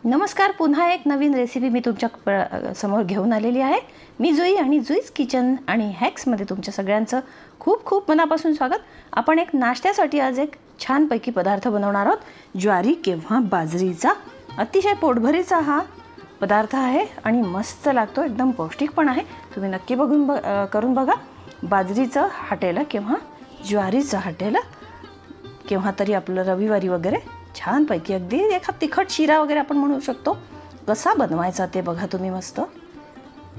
नमस्कार, पुन्हा एक नवीन रेसिपी मी तुमच्या समोर घेऊन आलेली आहे। मी जुई आणि जुईज किचन आणि हॅक्समध्ये तुमच्या सगळ्यांचं खूप खूप मनापासून स्वागत। आपण एक नाश्त्यासाठी आज एक छानपैकी पदार्थ बनवणार आहोत। ज्वारी किंवा बाजरीचा अतिशय पोटभरीचा हा पदार्थ आहे आणि मस्त लागतो, एकदम पौष्टिक पण आहे। तुम्ही नक्की करून बघा। बाजरीचं हॉटेल किंवा ज्वारीचं हॉटेल केव्हा तरी आपलं रविवारी वगैरे छानपैकी अगदी एखादा तिखट शिरा वगैरे आपण म्हणू शकतो, कसा बनवायचा ते बघा तुम्ही मस्त।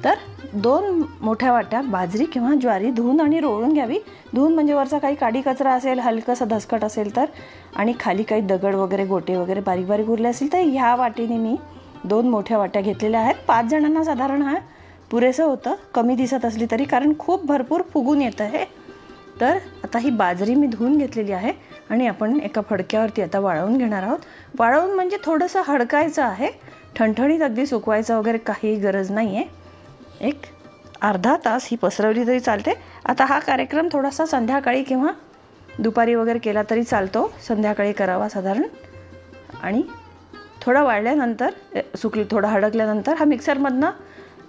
तर 2 मोठ्या वाट्या बाजरी किंवा ज्वारी धुवून आणि रोळून घ्यावी। धुवून म्हणजे वरचा काही काडी कचरा असेल, हलकंसं धसकट असेल तर, आणि खाली काही दगड वगैरे गोटे वगैरे बारीक बारीक उरले असेल तर ह्या वाटीने मी 2 मोठ्या वाट्या घेतलेल्या आहेत। 5 जणांना साधारण हा पुरेसं होतं, कमी दिसत असली तरी, कारण खूप भरपूर फुगून येतं हे। तर आता ही बाजरी मी धुवून घेतलेली आहे आणि आपण एका फडक्यावरती आता वाळवून घेणार आहोत। वाळवून म्हणजे थोडंसं हडकायचं आहे, ठणठणीत अगदी सुकवायचं वगैरे काही गरज नाही आहे। एक अर्धा तास ही पसरवली तरी चालते। आता हा कार्यक्रम थोडासा संध्याकाळी किंवा दुपारी वगैरे केला तरी चालतो, संध्याकाळी करावा साधारण। आणि थोडा वाळल्यानंतर थोडा हडकल्यानंतर हा मिक्सरमधनं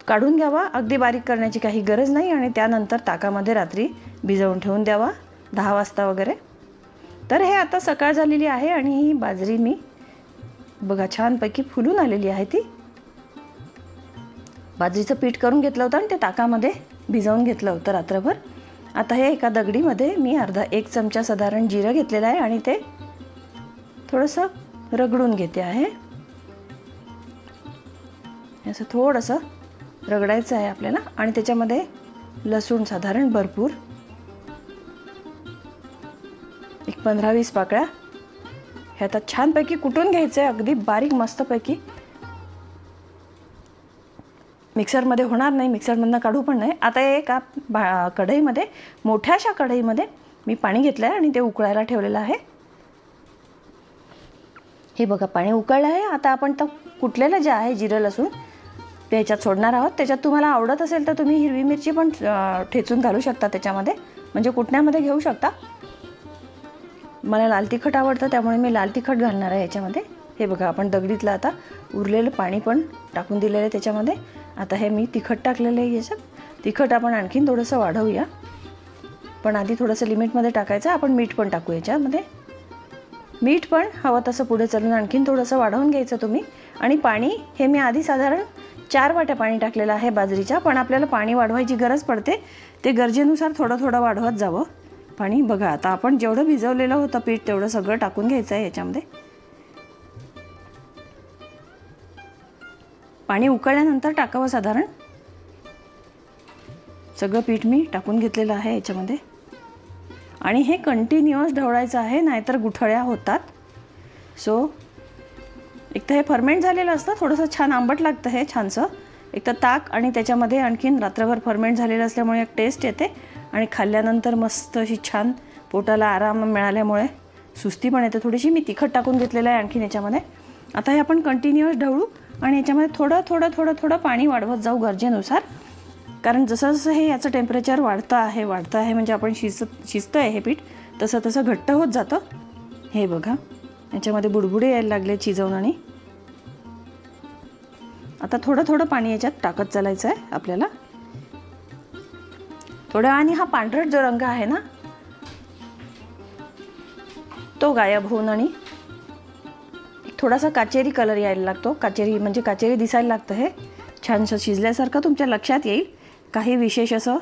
काढून घ्यावा। अगदी बारीक करण्याची काही गरज नाही आणि त्यानंतर ताकामध्ये रात्री भिजवून ठेवून द्यावा 10 वाजता वगैरे। तर हे आता सकाळ झालेली आहे आणि ही बाजरी मी बघा छानपैकी फुलून आलेली आहे। ती बाजरीचं पीठ करून घेतलं होतं आणि ते ताकामध्ये भिजवून घेतलं होतं रात्रभर। आता हे एका दगडीमध्ये मी 1 चमचा साधारण जिरं घेतलेलं आहे आणि ते थोडंसं रगडून घेते आहे। असं थोडंसं रगडायचं आहे आपल्याला आणि त्याच्यामध्ये लसूण साधारण भरपूर 15-20 पाकळ्या हे आता छानपैकी कुटून घ्यायचं आहे, अगदी बारीक मस्तपैकी। मिक्सरमध्ये होणार नाही, मिक्सरमधनं काढू पण नाही। आता एका कढईमध्ये, मोठ्याशा कढईमध्ये मी पाणी घेतलं आहे आणि ते उकळायला ठेवलेलं आहे। हे बघा पाणी उकळलं आहे। आता आपण तर कुटलेलं जे आहे जिरं लसूण ते ह्याच्यात सोडणार आहोत। त्याच्यात तुम्हाला आवडत असेल तर तुम्ही हिरवी मिरची पण ठेचून घालू शकता त्याच्यामध्ये, म्हणजे कुटण्यामध्ये घेऊ शकता। मला लाल तिखट आवडतं त्यामुळे मी लाल तिखट घालणार आहे याच्यामध्ये। हे बघा आपण दगडीतलं आता उरलेलं पाणी पण टाकून दिलेलं आहे त्याच्यामध्ये। आता हे मी तिखट टाकलेलं आहे याच्यात। तिखट आपण आणखीन थोडंसं वाढवूया, पण आधी थोडंसं लिमिटमध्ये टाकायचं। आपण मीठ पण टाकू याच्यामध्ये, मीठ पण हवं तसं पुढे चालून आणखीन थोडंसं वाढवून घ्यायचं तुम्ही। आणि पाणी हे मी आधी साधारण 4 वाट्या पाणी टाकलेलं आहे बाजरीच्या, पण आपल्याला पाणी वाढवायची गरज पडते, ते गरजेनुसार थोडं थोडं वाढवत जावं पाणी। बघा आता आपण जेवढं भिजवलेलं होतं पीठ तेवढं सगळं टाकून घ्यायचं आहे याच्यामध्ये। पाणी उकळल्यानंतर टाकावं साधारण। सगळं पीठ मी टाकून घेतलेलं आहे याच्यामध्ये आणि हे कंटिन्युअस ढवळायचं आहे, नाहीतर गुठळ्या होतात। सो एक तर हे फर्मेंट झालेलं असतं, थोडंसं छान आंबट लागतं हे छानसं। एक तर ताक आणि त्याच्यामध्ये आणखीन रात्रभर फर्मेंट झालेलं असल्यामुळे एक टेस्ट येते आणि खाल्ल्यानंतर मस्त अशी छान पोटाला आराम मिळाल्यामुळे सुस्ती पण येते थोडीशी। मी तिखट टाकून घेतलेलं आहे आणखीन याच्यामध्ये। आता हे आपण कंटिन्युअस ढवळू आणि याच्यामध्ये थोडं थोडं थोडं थोडं पाणी वाढवत जाऊ गरजेनुसार, कारण जसं जसं हे याचं टेम्परेचर वाढतं आहे म्हणजे आपण शिजतं आहे हे पीठ, तसं तसं घट्ट होत जातं। हे बघा याच्यामध्ये बुडबुडे यायला लागले शिजवून आणि आता थोडं थोडं पाणी याच्यात टाकत चालायचं आहे आपल्याला थोड्या। आणि हा पांढरट जो रंग आहे ना तो गायब होऊन आणि थोडासा काचेरी कलर यायला लागतो। काचेरी म्हणजे काचेरी दिसायला लागतं हे छानसं शिजल्यासारखं तुमच्या लक्षात येईल। काही विशेष असं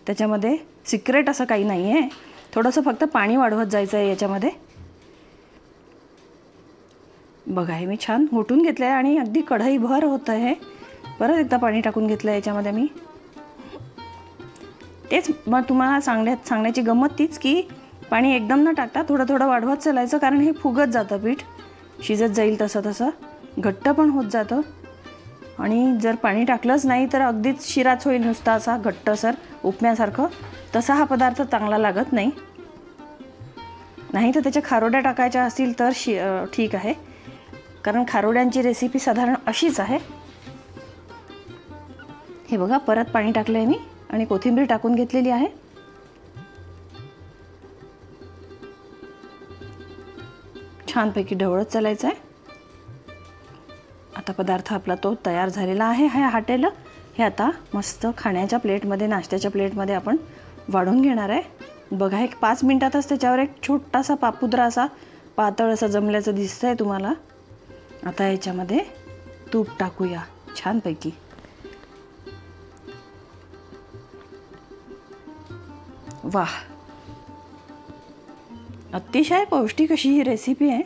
त्याच्यामध्ये सिक्रेट असं काही नाही आहे, थोडंसं फक्त पाणी वाढवत जायचं आहे याच्यामध्ये। बघा हे मी छान घोटून घेतलं आहे आणि अगदी कढईभर होतं हे। परत एकदा पाणी टाकून घेतलं आहे याच्यामध्ये मी। तेच मग तुम्हाला सांगण्याची गंमत तीच की पाणी एकदम न टाकता थोडं थोडं वाढवत चालायचं, कारण हे फुगत जातं पीठ, शिजत जाईल तसं तसं, घट्ट पण होत जातं। आणि जर पाणी टाकलंच नाही तर अगदीच शिराच होईल नुसता असा घट्टसर उपम्यासारखं, तसा हा पदार्थ चांगला लागत नाही। नाही तर त्याच्या खारोड्या टाकायच्या असतील तर ठीक आहे, कारण खारोड्यांची रेसिपी साधारण अशीच आहे। हे बघा परत पाणी टाकलं आहे मी आणि कोथिंबीर टाकून घेतलेली आहे। छानपैकी ढवळत चालायचं आहे। आता पदार्थ आपला तो तयार झालेला आहे. हे हॉटेल हे आता मस्त खाण्याच्या प्लेटमध्ये, नाश्त्याच्या प्लेटमध्ये आपण वाढून घेणार आहे. बघा, एक 5 मिनिटातच त्याच्यावर एक छोटासा पापुद्रा असा पातळ असा जमल्याचं दिसतंय तुम्हाला. आता याच्यामध्ये तूप टाकूया छानपैकी. वाह, अतिशय पौष्टिक अशी ही रेसिपी आहे.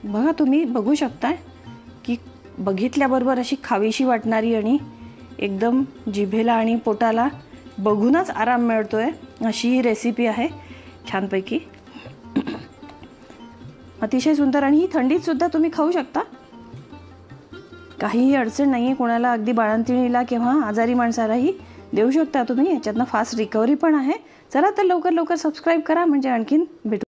बघा, तुम्ही बघू शकताय की बघितल्याबरोबर अशी खावीशी वाटणारी आणि एकदम जिभेला आणि पोटाला बघूनच आराम मिळतोय अशी ही रेसिपी आहे छानपैकी. अतिशय सुंदर, आणि ही थंडीतसुद्धा तुम्ही खाऊ शकता. काहीही अडचण नाही आहे कोणाला, अगदी बाळंतिणीला किंवा आजारी माणसालाही देऊ शकता तुम्ही. याच्यातनं फास्ट रिकव्हरी पण आहे. चला तर लवकर सबस्क्राईब करा, म्हणजे आणखीन भेटू.